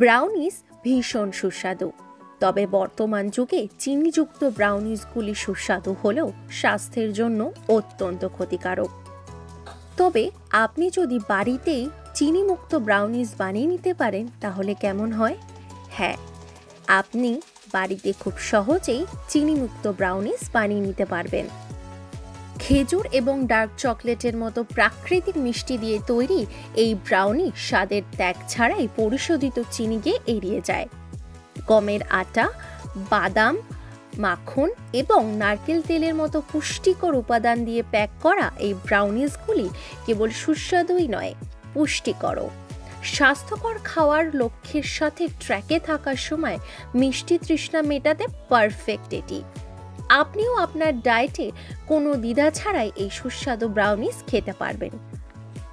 Brownies ভীষণ সুস্বাদু, তবে বর্তমান যুগে চিনিযুক্ত ব্রাউনিজগুলি সুস্বাদু হলেও স্বাস্থ্যের জন্য অত্যন্ত ক্ষতিকারক। তবে আপনি যদি বাড়িতেই চিনিমুক্ত ব্রাউনিজ বানিয়ে নিতে পারেন তাহলে কেমন হয়? হ্যাঁ, আপনি বাড়িতে খুব সহজেই চিনিমুক্ত ব্রাউনিজ বানিয়ে নিতে পারবেন। খেজুর এবং ডার্ক চকলেটের মতো প্রাকৃতিক মিষ্টি দিয়ে তৈরি এই ব্রাউনি স্বাদের ত্যাগ ছাড়াই পরিশোধিত চিনিকে এড়িয়ে যায়। গমের আটা, বাদাম, মাখন এবং নারকেল তেলের মতো পুষ্টিকর উপাদান দিয়ে প্যাক করা এই ব্রাউনিজগুলি কেবল সুস্বাদুই নয়, পুষ্টিকরও। স্বাস্থ্যকর খাওয়ার লক্ষ্যের সাথে ট্র্যাকে থাকার সময় মিষ্টি তৃষ্ণা মেটাতে পারফেক্ট এটি। আপনিও আপনার ডায়েটে কোনো দ্বিধা ছাড়াই এই সুস্বাদু ব্রাউনিজ খেতে পারবেন।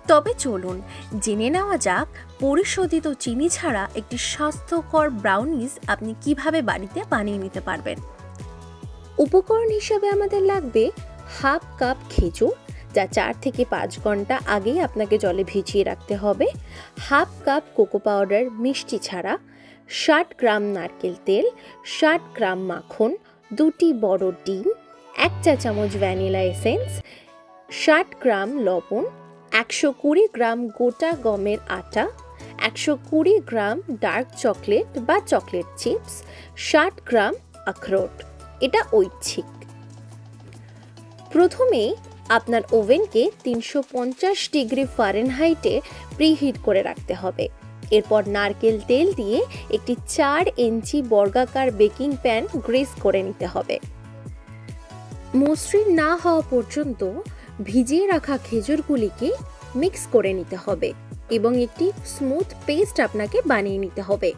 তবে চলুন জেনে নেওয়া যাক পরিশোধিত চিনি ছাড়া একটি স্বাস্থ্যকর ব্রাউনিজ আপনি কিভাবে বাড়িতে বানিয়ে নিতে পারবেন। উপকরণ হিসেবে আমাদের লাগবে হাফ কাপ খেজুর, যা 4 থেকে 5 ঘন্টা আগেই আপনাকে জলে ভিজিয়ে রাখতে হবে, হাফ কাপ কোকো পাউডার মিষ্টি ছাড়া, 60 গ্রাম নারকেল তেল, 60 গ্রাম মাখন, 2টি বড় ডিম, 1 চা চামচ ভ্যানিলা এসেন্স, 60 গ্রাম লবণ, 120 গ্রাম গোটা গমের আটা, 120 গ্রাম ডার্ক চকলেট বা চকলেট চিপস, 60 গ্রাম আখরোট। এটা ঐচ্ছিক। প্রথমে আপনার ওভেনকে 350 ডিগ্রি ফারেনহাইটে প্রিহিট করে রাখতে হবে। এরপর নারকেল তেল দিয়ে একটি 4 ইঞ্চি বর্গাকার বেকিং প্যান গ্রিস করে নিতে হবে। মসৃণ না হওয়া পর্যন্ত ভিজিয়ে রাখা খেজুরগুলিকে মিক্স করে নিতে হবে এবং একটি স্মুথ পেস্ট আপনাকে বানিয়ে নিতে হবে।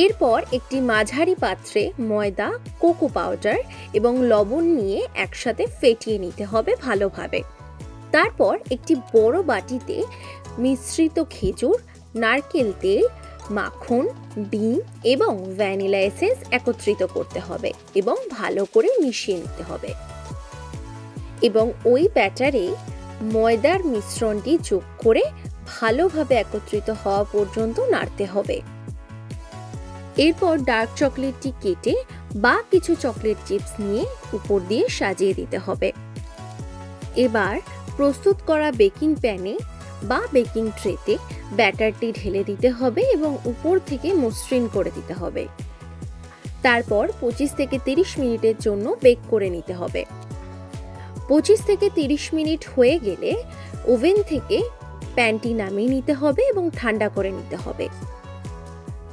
এরপর একটি মাঝারি পাত্রে ময়দা, কোকো পাউডার এবং লবণ নিয়ে একসাথে ফেটিয়ে নিতে হবে ভালোভাবে। তারপর একটি বড় বাটিতে মিশ্রিত খেজুর, নারকেল তেল, মাখন, ডিম এবং ভ্যানিলা এসেন্স একত্রিত করতে হবে এবং ভালো করে মিশিয়ে নিতে হবে। এবং ওই ব্যাটারে ময়দার মিশ্রণটি যোগ করে ভালোভাবে একত্রিত হওয়া পর্যন্ত নাড়তে হবে। এরপর ডার্ক চকলেটটি কেটে বা কিছু চকলেট চিপস নিয়ে উপর দিয়ে সাজিয়ে দিতে হবে। এবার প্রস্তুত করা বেকিং প্যানে বা বেকিং ট্রেতে ব্যাটারটি ঢেলে দিতে হবে এবং উপর থেকে মসৃণ করে দিতে হবে। তারপর 25 থেকে 30 মিনিটের জন্য বেক করে নিতে হবে। 25 থেকে 30 মিনিট হয়ে গেলে ওভেন থেকে প্যানটি নামিয়ে নিতে হবে এবং ঠান্ডা করে নিতে হবে।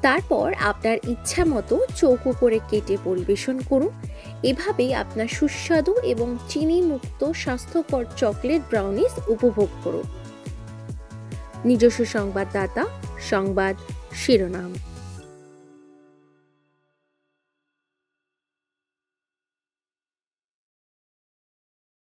তারপর আপনার ইচ্ছা মতো চৌকো করে কেটে পরিবেশন করুন। এভাবেই আপনার সুস্বাদু এবং চিনি মুক্ত স্বাস্থ্যকর চকলেট ব্রাউনিজ উপভোগ করুন। নিজস্ব সংবাদদাতা, সংবাদ শিরোনাম।